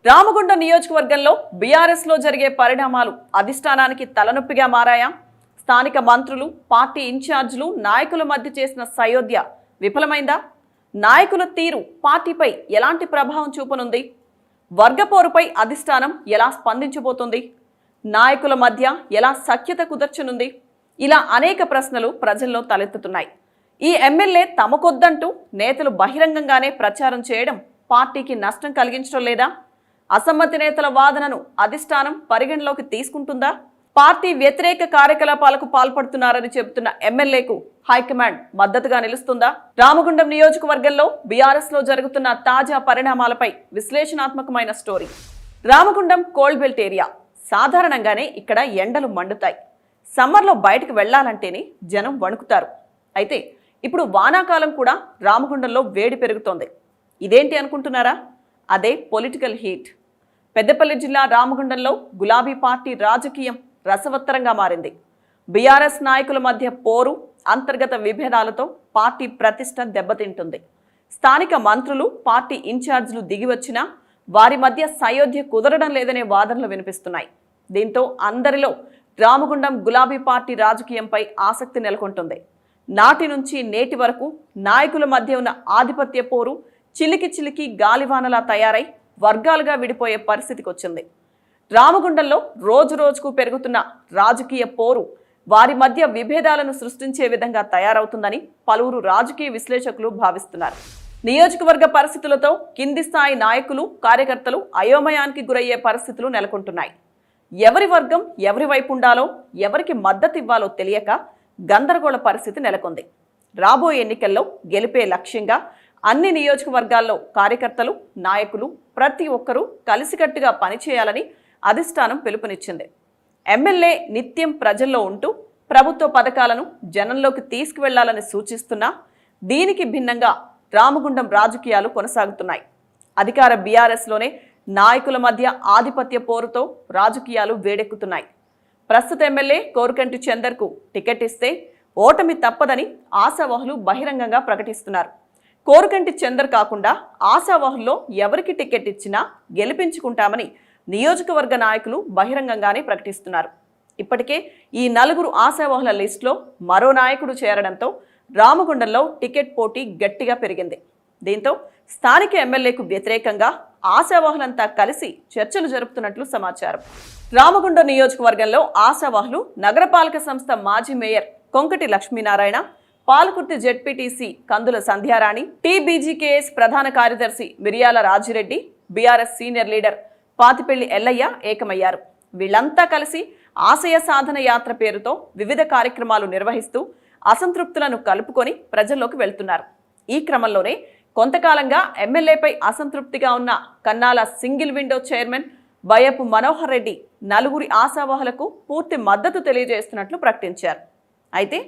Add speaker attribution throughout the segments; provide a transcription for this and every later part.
Speaker 1: రామగుండం నియోజకవర్గంలో బీఆర్ఎస్ లో జరిగే పరిణామాలు అధిష్టానానికి తలనొప్పిగా మారాయా? స్థానిక మంత్రులు, పార్టీ ఇన్ఛార్జీలు, నాయకుల మధ్య చేసిన సయోధ్య విఫలమైందా? నాయకుల తీరు పార్టీపై ఎలాంటి ప్రభావం చూపనుంది? వర్గపోరుపై అధిష్టానం ఎలా స్పందించబోతుంది? నాయకుల మధ్య ఎలా సఖ్యత కుదర్చనుంది? ఇలా అనేక ప్రశ్నలు ప్రజల్లో తలెత్తుతున్నాయి. ఈ ఎమ్మెల్యే తమకొద్దంటూ నేతలు బహిరంగంగానే ప్రచారం చేయడం పార్టీకి నష్టం కలిగించడం లేదా? అసమ్మతి నేతల వాదనను అధిష్టానం పరిగణలోకి తీసుకుంటుందా? పార్టీ వ్యతిరేక కార్యకలాపాలకు పాల్పడుతున్నారని చెబుతున్న ఎమ్మెల్యేకు హైకమాండ్ మద్దతుగా నిలుస్తుందా? రామగుండం నియోజకవర్గంలో బీఆర్ఎస్ లో జరుగుతున్న తాజా పరిణామాలపై విశ్లేషణాత్మకమైన story. Ramagundam coal belt area. సాధారణంగానే ఇక్కడ ఎండలు మండుతాయి. సమ్మర్లో బయటకు వెళ్లాలంటేనే జనం వణుకుతారు. అయితే ఇప్పుడు వానాకాలం కూడా రామగుండంలో వేడి పెరుగుతోంది. ఇదేంటి అనుకుంటున్నారా? అదే పొలిటికల్ హీట్. పెద్దపల్లి జిల్లా రామగుండంలో గులాబీ పార్టీ రాజకీయం రసవత్తరంగా మారింది. బీఆర్ఎస్ నాయకుల మధ్య పోరు, అంతర్గత విభేదాలతో పార్టీ ప్రతిష్ట దెబ్బతింటుంది. స్థానిక మంత్రులు, పార్టీ ఇన్ఛార్జీలు దిగివచ్చినా వారి మధ్య సయోధ్య కుదరడం లేదనే వాదనలు వినిపిస్తున్నాయి. దీంతో అందరిలో రామగుండం గులాబీ పార్టీ రాజకీయంపై ఆసక్తి నెలకొంటుంది. నాటి నుంచి నేటి వరకు నాయకుల మధ్య ఉన్న ఆధిపత్య పోరు చిలికి చిలికి గాలివానలా తయారై వర్గాలుగా విడిపోయే పరిస్థితికి వచ్చింది. రామగుండంలో రోజు రోజుకు పెరుగుతున్న రాజకీయ పోరు వారి మధ్య విభేదాలను సృష్టించే విధంగా తయారవుతుందని పలువురు రాజకీయ విశ్లేషకులు భావిస్తున్నారు. నియోజకవర్గ పరిస్థితులతో కింది స్థాయి నాయకులు, కార్యకర్తలు అయోమయానికి గురయ్యే పరిస్థితులు నెలకొంటున్నాయి. ఎవరి వర్గం ఎవరి వైపు ఉండాలో, ఎవరికి మద్దతు ఇవ్వాలో తెలియక గందరగోళ పరిస్థితి నెలకొంది. రాబోయే ఎన్నికల్లో గెలిపే లక్ష్యంగా అన్ని నియోజకవర్గాల్లో కార్యకర్తలు, నాయకులు ప్రతి ఒక్కరూ కలిసికట్టుగా పనిచేయాలని అధిష్టానం పిలుపునిచ్చింది. ఎమ్మెల్యే నిత్యం ప్రజల్లో ఉంటూ ప్రభుత్వ పథకాలను జనంలోకి తీసుకువెళ్లాలని సూచిస్తున్నా దీనికి భిన్నంగా రామగుండం రాజకీయాలు కొనసాగుతున్నాయి. అధికార బీఆర్ఎస్లోనే నాయకుల మధ్య ఆధిపత్య పోరుతో రాజకీయాలు వేడెక్కుతున్నాయి. ప్రస్తుత ఎమ్మెల్యే కోరుకంటి చందర్కు టికెట్ ఇస్తే ఓటమి తప్పదని ఆశావహులు బహిరంగంగా ప్రకటిస్తున్నారు. కోరుకంటి చందర్ కాకుండా ఆశావహుల్లో ఎవరికి టికెట్ ఇచ్చినా గెలిపించుకుంటామని నియోజకవర్గ నాయకులు బహిరంగంగానే ప్రకటిస్తున్నారు. ఇప్పటికే ఈ నలుగురు ఆశావహుల లిస్టులో మరో నాయకుడు చేరడంతో రామగుండంలో టికెట్ పోటీ గట్టిగా పెరిగింది. దీంతో స్థానిక ఎమ్మెల్యేకు వ్యతిరేకంగా ఆశావహులంతా కలిసి చర్చలు జరుపుతున్నట్లు సమాచారం. రామగుండం నియోజకవర్గంలో ఆశావహులు నగరపాలక సంస్థ మాజీ mayor Konkati Lakshminarayana, Palakurthi ZPTC Kandula Sandhyarani, TBGKS ప్రధాన కార్యదర్శి Miriyala Rajireddy, BRS senior leader Patipelli Ellaiah ఏకమయ్యారు. వీళ్లంతా కలిసి ఆశయ సాధన యాత్ర పేరుతో వివిధ కార్యక్రమాలు నిర్వహిస్తూ అసంతృప్తులను కలుపుకొని ప్రజల్లోకి వెళ్తున్నారు. ఈ క్రమంలోనే కొంతకాలంగా ఎమ్మెల్యేపై అసంతృప్తిగా ఉన్న Kannala single window chairman Bayyapu Manohar Reddy నలుగురి ఆశావహులకు పూర్తి మద్దతు తెలియజేస్తున్నట్లు ప్రకటించారు. అయితే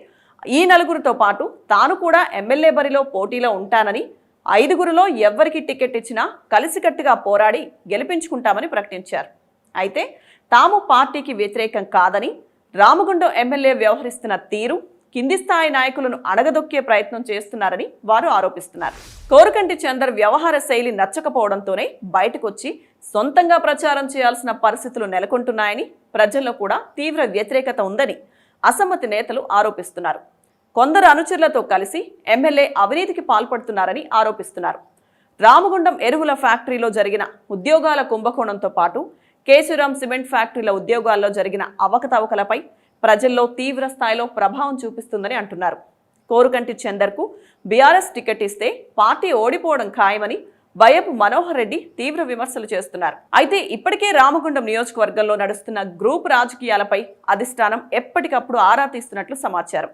Speaker 1: ఈ నలుగురితో పాటు తాను కూడా ఎమ్మెల్యే బరిలో పోటీలో ఉంటానని, ఐదుగురిలో ఎవ్వరికి టికెట్ ఇచ్చినా కలిసికట్టుగా పోరాడి గెలిపించుకుంటామని ప్రకటించారు. అయితే తాము పార్టీకి వ్యతిరేకం కాదని, రామగుండం ఎమ్మెల్యే వ్యవహరిస్తున్న తీరు కింది స్థాయి నాయకులను అణగదొక్కే ప్రయత్నం చేస్తున్నారని వారు ఆరోపిస్తున్నారు. కోరుకంటి చందర్ వ్యవహార శైలి నచ్చకపోవడంతోనే బయటకొచ్చి సొంతంగా ప్రచారం చేయాల్సిన పరిస్థితులు నెలకొంటున్నాయని, ప్రజల్లో కూడా తీవ్ర వ్యతిరేకత ఉందని అసమ్మతి నేతలు ఆరోపిస్తున్నారు. కొందరు అనుచరులతో కలిసి ఎమ్మెల్యే అవినీతికి పాల్పడుతున్నారని ఆరోపిస్తున్నారు. రామగుండం ఎరువుల ఫ్యాక్టరీలో జరిగిన ఉద్యోగాల కుంభకోణంతో పాటు కేశురాం సిమెంట్ ఫ్యాక్టరీల ఉద్యోగాల్లో జరిగిన అవకతవకలపై ప్రజల్లో తీవ్ర స్థాయిలో ప్రభావం చూపిస్తుందని అంటున్నారు. కోరుకంటి చందర్కు బీఆర్ఎస్ టికెట్ ఇస్తే పార్టీ ఓడిపోవడం ఖాయమని బయ్యపు మనోహర్ రెడ్డి తీవ్ర విమర్శలు చేస్తున్నారు. అయితే ఇప్పటికే రామగుండం నియోజకవర్గంలో నడుస్తున్న గ్రూప్ రాజకీయాలపై అధిష్టానం ఎప్పటికప్పుడు ఆరా తీస్తున్నట్లు సమాచారం.